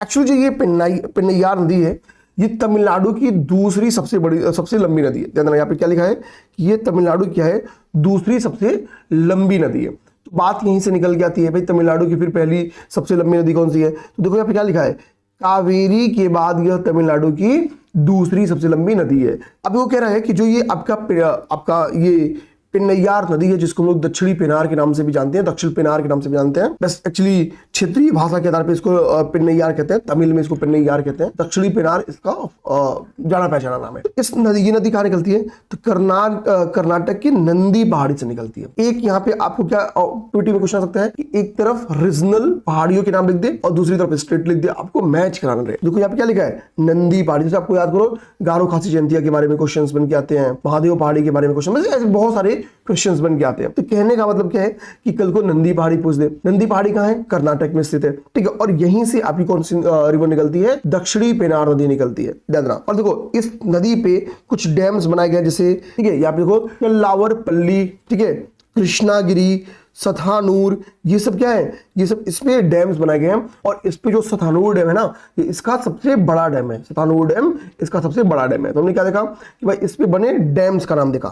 Actually जो ये पेन्नैयार नदी है, ये तमिलनाडु की दूसरी सबसे लंबी नदी है। ध्यान देना यहाँ पे क्या लिखा है कि ये तमिलनाडु क्या है, दूसरी सबसे लंबी नदी है। तो बात यहीं से निकल के आती है भाई, तमिलनाडु की फिर पहली सबसे लंबी नदी कौन सी है? तो देखो यहाँ पे क्या लिखा है, कावेरी के बाद यह तमिलनाडु की दूसरी सबसे लंबी नदी है। अब वो कह रहा है कि जो ये आपका ये पेन्नैयार नदी है, जिसको हम लोग दक्षिणी पेनार के नाम से भी जानते हैं, दक्षिण पेनार के नाम से भी जानते हैं। बस एक्चुअली क्षेत्रीय भाषा के आधार पर इसको पेन्नैयार कहते हैं, तमिल में इसको पेन्नैयार कहते हैं। दक्षिणी पेनार इसका जाना पहचाना नाम है। इस नदी, ये नदी कहाँ निकलती है? तो कर्नाटक की नंदी पहाड़ी से निकलती है। एक यहाँ पे आपको क्या पीटी में क्वेश्चन आ सकता है कि एक तरफ रीजनल पहाड़ियों के नाम लिख दे और दूसरी तरफ स्टेट लिख दे, आपको मैच कराना रहे। देखो यहाँ पे क्या लिखा है, नंदी पहाड़ी। जैसे आपको याद करो, गारो खासी जयंतिया के बारे में क्वेश्चन बन के आते हैं, महादेव पहाड़ी के बारे में क्वेश्चन, ऐसे बहुत सारे क्वेश्चंस बन के आते हैं। तो कहने का मतलब क्या है कि कल को नंदी पहाड़ी पूछ दे। नंदी पहाड़ी कहाँ है? कर्नाटक में स्थित है, ठीक है। और यहीं से आपकी कौन सी रिवर निकलती है? दक्षिणी पेनार नदी निकलती है, ध्यान रखना। और देखो इस नदी पे कुछ डैम्स बनाए गए, जैसे ठीक है यहाँ पे देखो कल्लावरपल्ली, ठीक है, कृष्णागिरी, सथानूर, ये सब क्या है? ये सब इस पे डैम्स बनाए गए हैं। और इस पे जो सथानूर डैम है ना, ये इसका सबसे बड़ा डैम है। सथानूर डैम इसका सबसे बड़ा डैम है। तो हमने क्या देखा कि भाई इस पे बने डैम्स का नाम देखा,